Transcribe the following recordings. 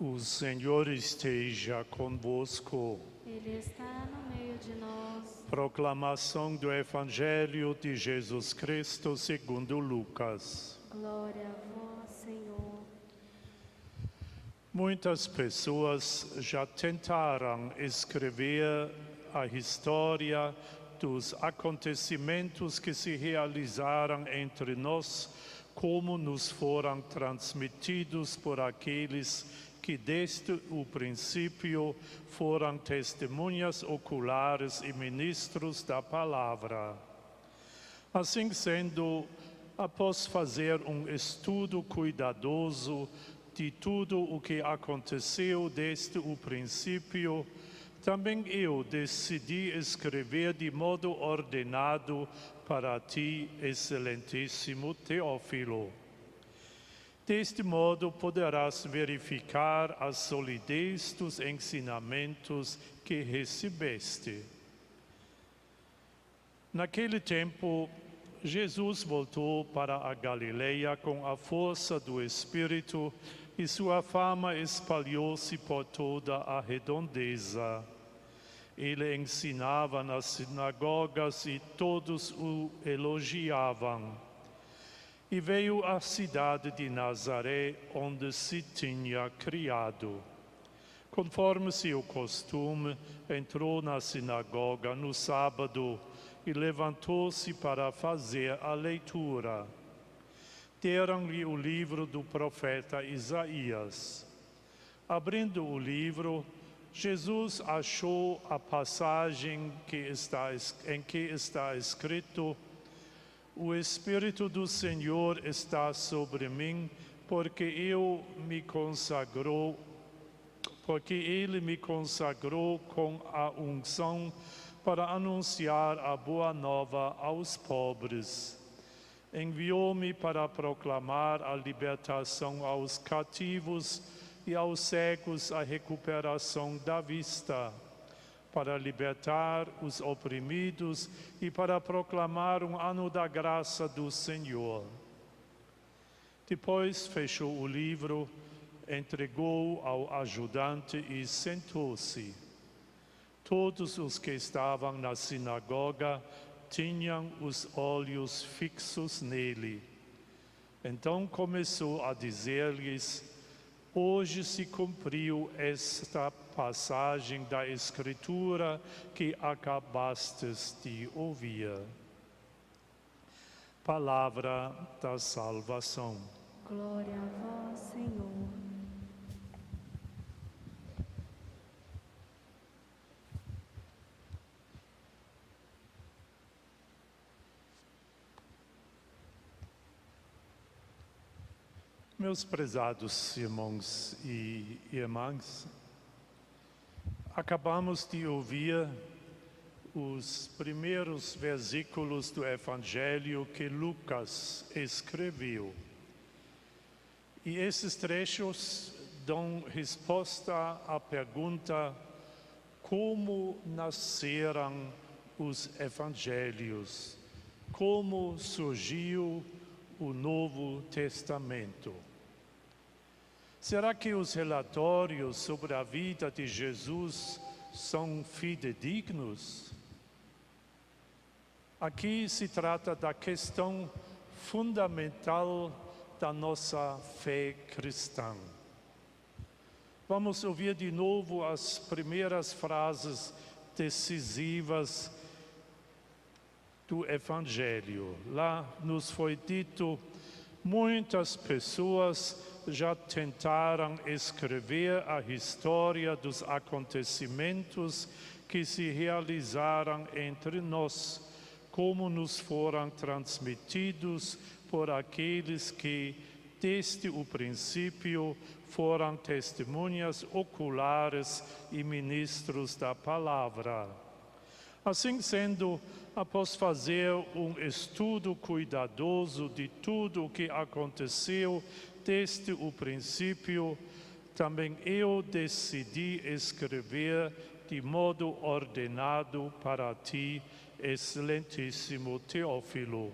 O Senhor esteja convosco. Ele está no meio de nós. Proclamação do Evangelho de Jesus Cristo segundo Lucas. Glória a vós, Senhor. Muitas pessoas já tentaram escrever a história dos acontecimentos que se realizaram entre nós, como nos foram transmitidos por aqueles que desde o princípio foram testemunhas oculares e ministros da palavra. Assim sendo, após fazer um estudo cuidadoso de tudo o que aconteceu desde o princípio, também eu decidi escrever de modo ordenado para ti, excelentíssimo Teófilo. Deste modo poderás verificar a solidez dos ensinamentos que recebeste. Naquele tempo, Jesus voltou para a Galileia com a força do Espírito e sua fama espalhou-se por toda a redondeza. Ele ensinava nas sinagogas e todos o elogiavam. E veio à cidade de Nazaré, onde se tinha criado. Conforme seu costume, entrou na sinagoga no sábado e levantou-se para fazer a leitura. Deram-lhe o livro do profeta Isaías. Abrindo o livro, Jesus achou a passagem em que está escrito: O Espírito do Senhor está sobre mim, porque Ele me consagrou com a unção para anunciar a boa nova aos pobres. Enviou-me para proclamar a libertação aos cativos e aos cegos a recuperação da vista, para libertar os oprimidos e para proclamar um ano da graça do Senhor. Depois fechou o livro, entregou-o ao ajudante e sentou-se. Todos os que estavam na sinagoga tinham os olhos fixos nele. Então começou a dizer-lhes: Hoje se cumpriu esta passagem da Escritura que acabastes de ouvir. Palavra da salvação. Glória a vós, Senhor. Meus prezados irmãos e irmãs, acabamos de ouvir os primeiros versículos do Evangelho que Lucas escreveu. E esses trechos dão resposta à pergunta: como nasceram os Evangelhos? Como surgiu o Novo Testamento? Será que os relatórios sobre a vida de Jesus são fidedignos? Aqui se trata da questão fundamental da nossa fé cristã. Vamos ouvir de novo as primeiras frases decisivas do Evangelho. Lá nos foi dito: muitas pessoas já tentaram escrever a história dos acontecimentos que se realizaram entre nós, como nos foram transmitidos por aqueles que, desde o princípio, foram testemunhas oculares e ministros da palavra. Assim sendo, após fazer um estudo cuidadoso de tudo o que aconteceu desde o princípio, também eu decidi escrever de modo ordenado para ti, excelentíssimo Teófilo.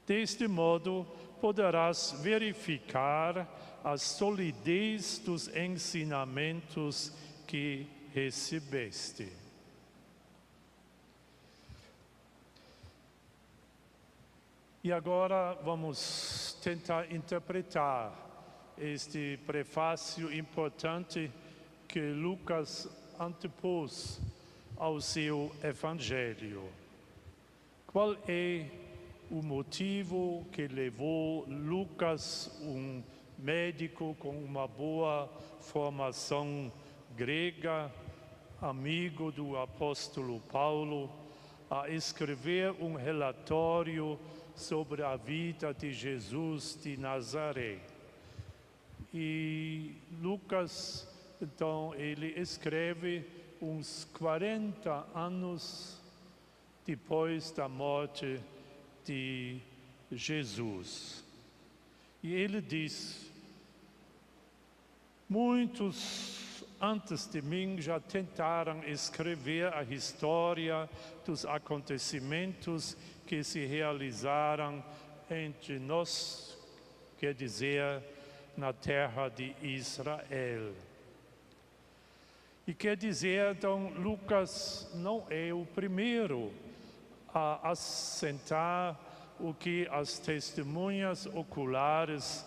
Deste modo, poderás verificar a solidez dos ensinamentos que recebeste. E agora vamos tentar interpretar este prefácio importante que Lucas antepôs ao seu Evangelho. Qual é o motivo que levou Lucas, um médico com uma boa formação grega, amigo do apóstolo Paulo, a escrever um relatório sobre a vida de Jesus de Nazaré? E Lucas, então, ele escreve uns 40 anos depois da morte de Jesus. E ele diz: muitos antes de mim já tentaram escrever a história dos acontecimentos que se realizaram entre nós, quer dizer, na terra de Israel. E quer dizer, então, Lucas não é o primeiro a assentar o que as testemunhas oculares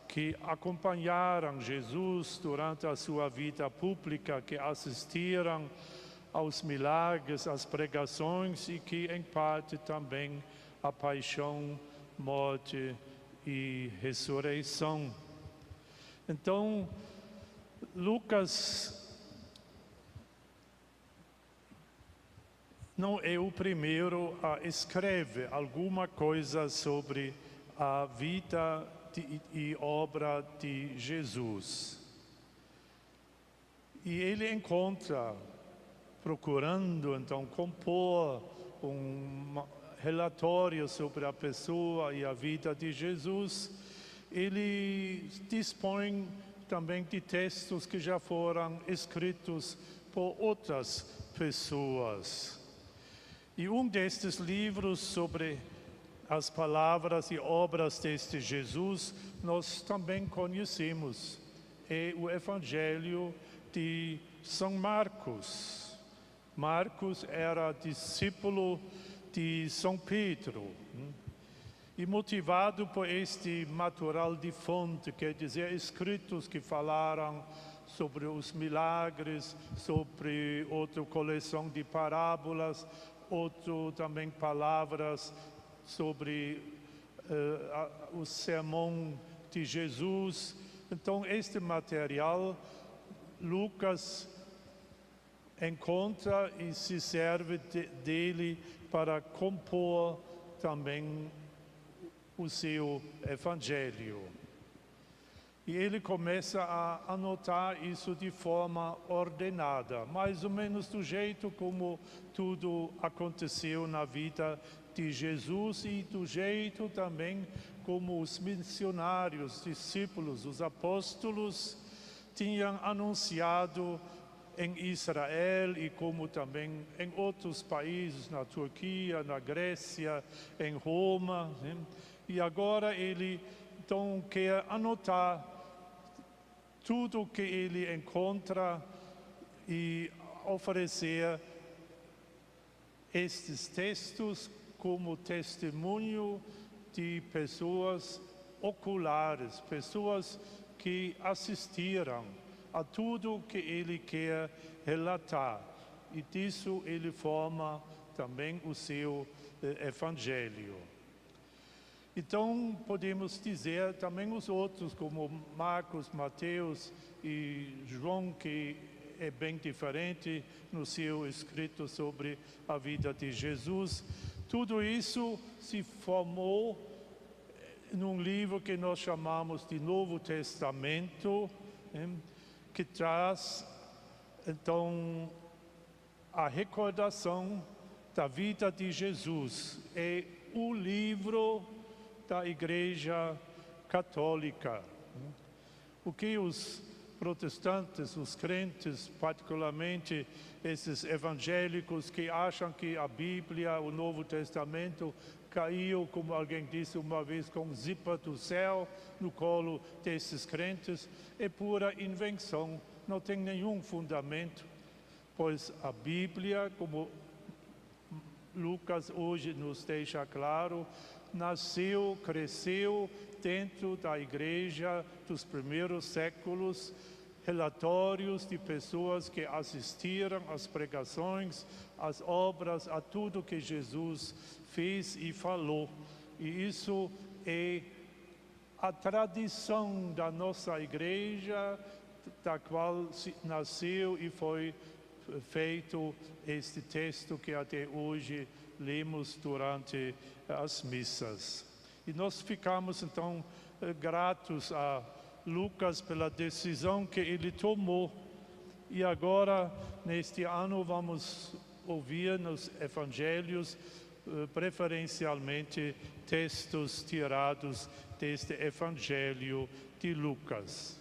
que acompanharam Jesus durante a sua vida pública, que assistiram aos milagres, às pregações e que, em parte, também a paixão, morte e ressurreição. Então, Lucas não é o primeiro a escrever alguma coisa sobre a vida e obra de Jesus. E ele encontra, procurando então compor um relatório sobre a pessoa e a vida de Jesus, ele dispõe também de textos que já foram escritos por outras pessoas. E um destes livros sobre as palavras e obras deste Jesus, nós também conhecemos. É o Evangelho de São Marcos. Marcos era discípulo de São Pedro. E motivado por este material de fonte, quer dizer, escritos que falaram sobre os milagres, sobre outra coleção de parábolas, outro também palavras sobre o sermão de Jesus. Então, este material, Lucas encontra e se serve dele para compor também o seu Evangelho. E ele começa a anotar isso de forma ordenada, mais ou menos do jeito como tudo aconteceu na vida de Jesus e do jeito também como os missionários, discípulos, os apóstolos tinham anunciado em Israel e como também em outros países, na Turquia, na Grécia, em Roma. Né? E agora ele então quer anotar tudo o que ele encontra e oferecer estes textos como testemunho de pessoas oculares, pessoas que assistiram a tudo que ele quer relatar. E disso ele forma também o seu Evangelho. Então, podemos dizer também os outros, como Marcos, Mateus e João, que é bem diferente no seu escrito sobre a vida de Jesus. Tudo isso se formou num livro que nós chamamos de Novo Testamento, que traz, então, a recordação da vida de Jesus. É o livro da Igreja Católica. O que os protestantes, os crentes, particularmente esses evangélicos que acham que a Bíblia, o Novo Testamento, caiu, como alguém disse uma vez, com zipa do céu no colo desses crentes, é pura invenção, não tem nenhum fundamento, pois a Bíblia, como Lucas hoje nos deixa claro, nasceu, cresceu dentro da igreja dos primeiros séculos, relatórios de pessoas que assistiram às pregações, às obras, a tudo que Jesus fez e falou. E isso é a tradição da nossa igreja, da qual nasceu e foi feito este texto que até hoje lemos durante as missas. E nós ficamos então gratos a Lucas pela decisão que ele tomou. E agora, neste ano, vamos ouvir nos evangelhos, preferencialmente, textos tirados deste evangelho de Lucas.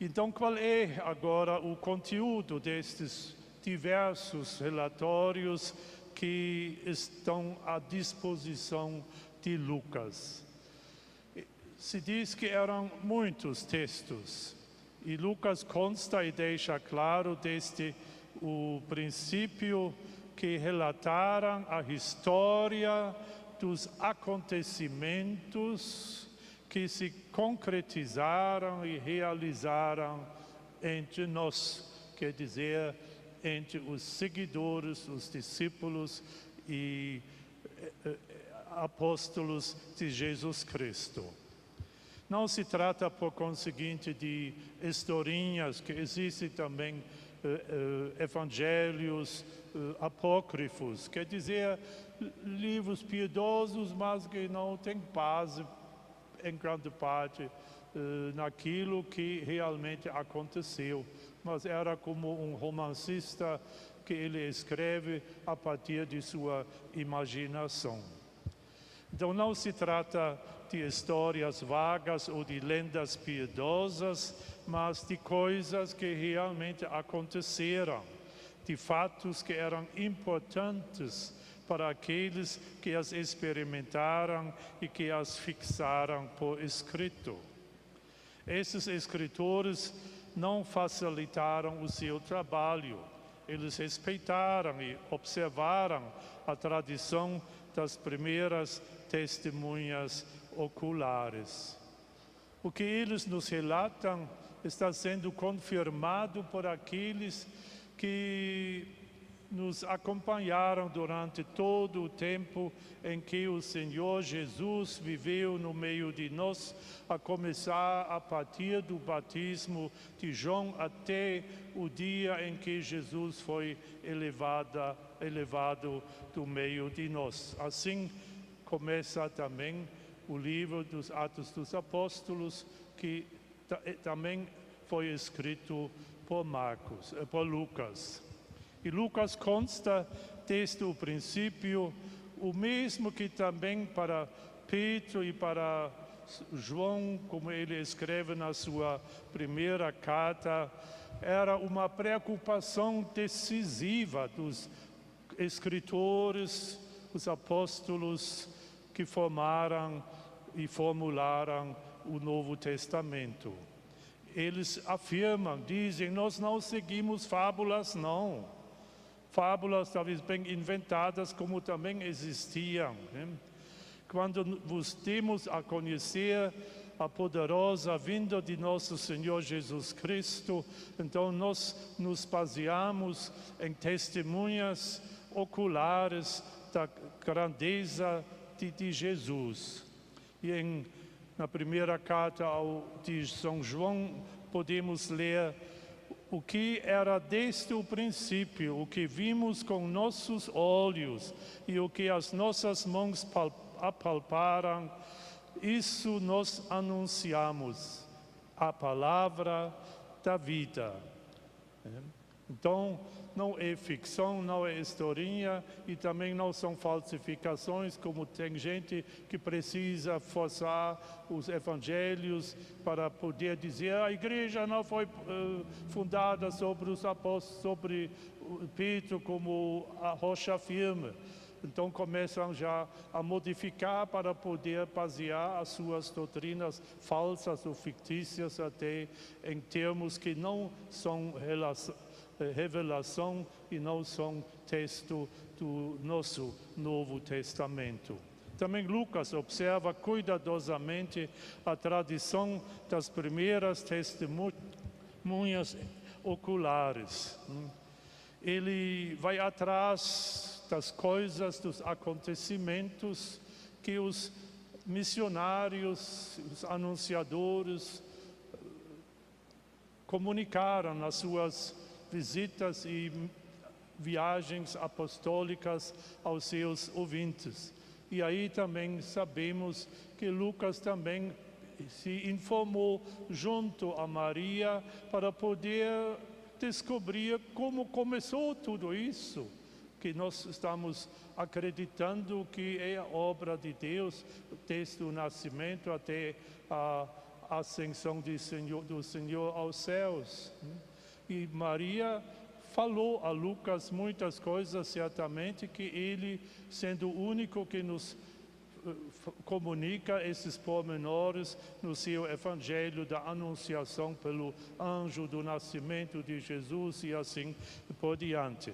Então, qual é agora o conteúdo destes diversos relatórios que estão à disposição de Lucas? Se diz que eram muitos textos, e Lucas consta e deixa claro desde o princípio que relataram a história dos acontecimentos que se concretizaram e realizaram entre nós, quer dizer, entre os seguidores, os discípulos e apóstolos de Jesus Cristo. Não se trata, por conseguinte, de historinhas, que existem também evangelhos apócrifos, quer dizer, livros piedosos, mas que não têm base, em grande parte, naquilo que realmente aconteceu. Mas era como um romancista que ele escreve a partir de sua imaginação. Então não se trata de histórias vagas ou de lendas piedosas, mas de coisas que realmente aconteceram, de fatos que eram importantes para aqueles que as experimentaram e que as fixaram por escrito. Esses escritores não facilitaram o seu trabalho, eles respeitaram e observaram a tradição das primeiras testemunhas oculares. O que eles nos relatam está sendo confirmado por aqueles que nos acompanharam durante todo o tempo em que o Senhor Jesus viveu no meio de nós, a começar a partir do batismo de João até o dia em que Jesus foi elevado do meio de nós. Assim começa também o livro dos Atos dos Apóstolos, que também foi escrito por Lucas. E Lucas consta desde o princípio, o mesmo que também para Pedro e para João, como ele escreve na sua primeira carta, era uma preocupação decisiva dos escritores, os apóstolos que formaram e formularam o Novo Testamento. Eles afirmam, dizem, nós não seguimos fábulas, não. Fábulas talvez bem inventadas, como também existiam, né? Quando vos temos a conhecer a poderosa vinda de nosso Senhor Jesus Cristo, então nós nos baseamos em testemunhas oculares da grandeza de Jesus. E na primeira carta de São João podemos ler o que era desde o princípio, o que vimos com nossos olhos e o que as nossas mãos apalparam, isso nós anunciamos, a palavra da vida. Então, não é ficção, não é historinha e também não são falsificações, como tem gente que precisa forçar os evangelhos para poder dizer a igreja não foi fundada sobre os apóstolos, sobre Pedro como a rocha firme. então começam já a modificar para poder basear as suas doutrinas falsas ou fictícias até em termos que não são revelação e não são texto do nosso Novo Testamento. Também Lucas observa cuidadosamente a tradição das primeiras testemunhas oculares. Ele vai atrás das coisas, dos acontecimentos que os missionários, os anunciadores comunicaram nas suas visitas e viagens apostólicas aos seus ouvintes. E aí também sabemos que Lucas também se informou junto a Maria para poder descobrir como começou tudo isso, que nós estamos acreditando que é a obra de Deus, desde o nascimento até a ascensão do Senhor aos céus. E Maria falou a Lucas muitas coisas, certamente, que ele, sendo o único que nos comunica esses pormenores no seu evangelho da anunciação pelo anjo do nascimento de Jesus e assim por diante.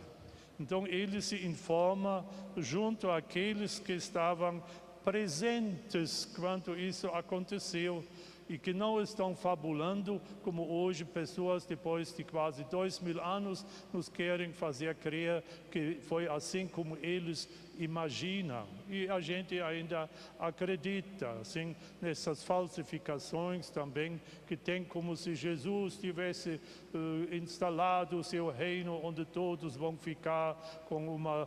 Então ele se informa junto àqueles que estavam presentes quando isso aconteceu e que não estão fabulando, como hoje pessoas depois de quase 2000 anos nos querem fazer crer que foi assim como eles imaginam. E a gente ainda acredita assim, nessas falsificações também, que tem como se Jesus tivesse instalado o seu reino onde todos vão ficar com uma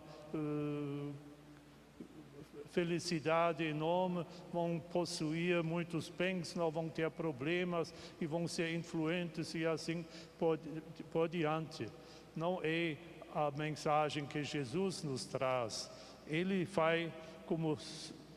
felicidade enorme, vão possuir muitos bens, não vão ter problemas e vão ser influentes e assim por diante. Não é a mensagem que Jesus nos traz. Ele vai, como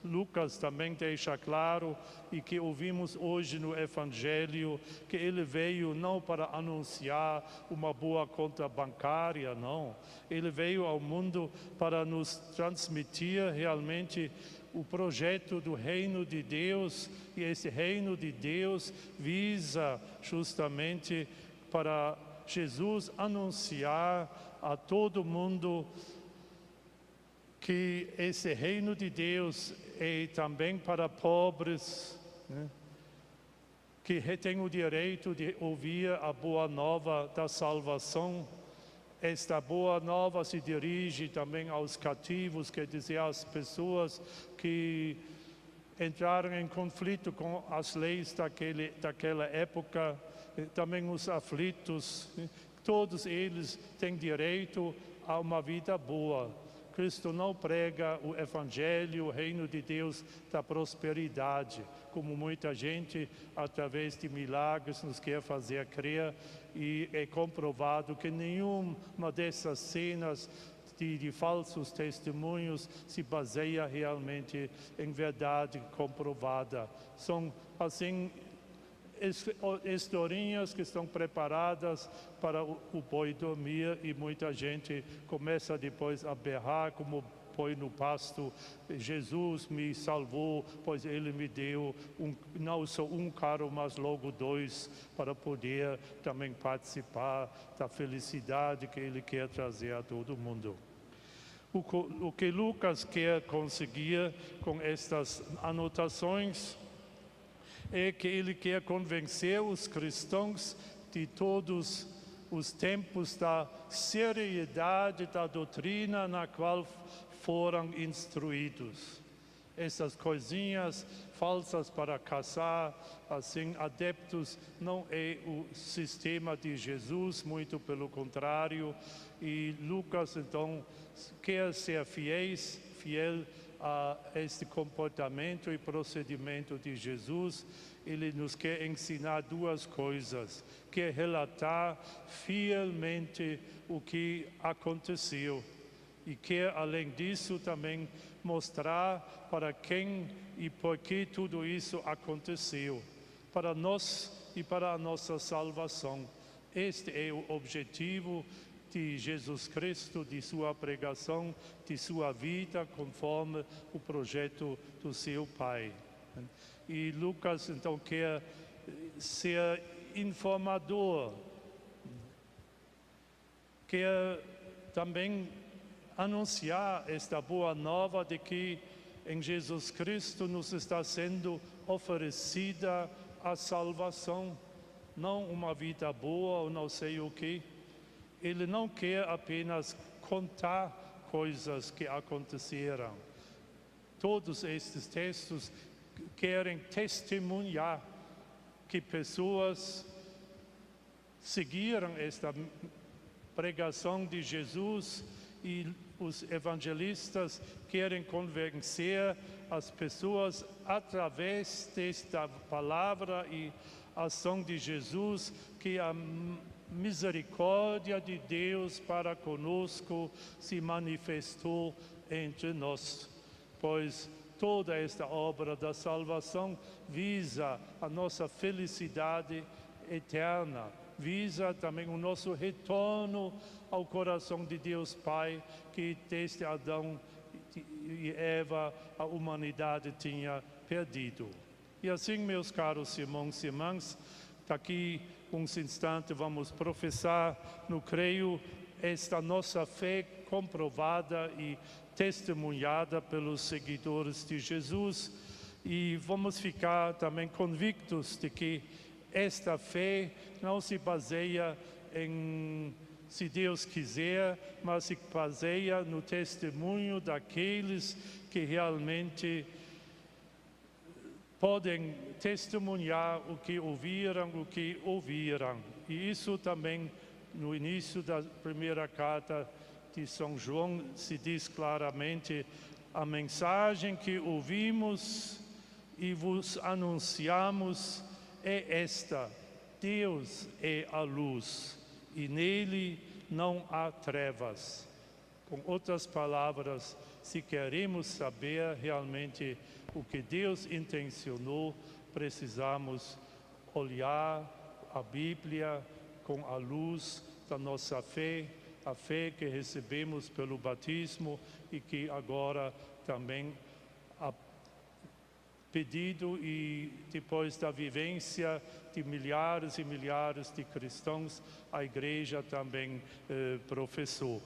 Lucas também deixa claro e que ouvimos hoje no Evangelho, que ele veio não para anunciar uma boa conta bancária, não. Ele veio ao mundo para nos transmitir realmente o projeto do reino de Deus, e esse reino de Deus visa justamente para Jesus anunciar a todo mundo que esse reino de Deus é também para pobres, né, que têm o direito de ouvir a boa nova da salvação. Esta boa nova se dirige também aos cativos, quer dizer, às pessoas que entraram em conflito com as leis daquela época, também os aflitos, né, todos eles têm direito a uma vida boa. Cristo não prega o Evangelho, o reino de Deus da prosperidade, como muita gente, através de milagres, nos quer fazer crer, e é comprovado que nenhuma dessas cenas de falsos testemunhos se baseia realmente em verdade comprovada. São, assim, historinhas que estão preparadas para o boi dormir, e muita gente começa depois a berrar como boi no pasto: Jesus me salvou, pois ele me deu não só um carro, mas logo dois, para poder também participar da felicidade que ele quer trazer a todo mundo. O que Lucas quer conseguir com estas anotações é que ele quer convencer os cristãos de todos os tempos da seriedade da doutrina na qual foram instruídos. Essas coisinhas falsas para caçar, assim, adeptos, não é o sistema de Jesus, muito pelo contrário. E Lucas, então, quer ser fiel a este comportamento e procedimento de Jesus. Ele nos quer ensinar duas coisas: quer relatar fielmente o que aconteceu, e quer, além disso, também mostrar para quem e por que tudo isso aconteceu, para nós e para a nossa salvação. Este é o objetivo de Jesus Cristo, de sua pregação, de sua vida, conforme o projeto do seu Pai. E Lucas, então, quer ser informador, quer também anunciar esta boa nova de que em Jesus Cristo nos está sendo oferecida a salvação, não uma vida boa ou não sei o quê. Ele não quer apenas contar coisas que aconteceram. Todos estes textos querem testemunhar que pessoas seguiram esta pregação de Jesus e os evangelistas querem convencer as pessoas através desta palavra e ação de Jesus que a misericórdia de Deus para conosco se manifestou entre nós, pois toda esta obra da salvação visa a nossa felicidade eterna, visa também o nosso retorno ao coração de Deus Pai, que desde Adão e Eva a humanidade tinha perdido. E assim, meus caros irmãos e irmãs, daqui uns instantes vamos professar no creio esta nossa fé comprovada e testemunhada pelos seguidores de Jesus, e vamos ficar também convictos de que esta fé não se baseia em se Deus quiser, mas se baseia no testemunho daqueles que realmente podem testemunhar o que ouviram. E isso também no início da primeira carta de São João se diz claramente: a mensagem que ouvimos e vos anunciamos é esta: Deus é a luz e nele não há trevas. Com outras palavras, se queremos saber realmente o que Deus intencionou, precisamos olhar a Bíblia com a luz da nossa fé, a fé que recebemos pelo batismo e que agora também, a pedido e depois da vivência de milhares e milhares de cristãos, a Igreja também professou.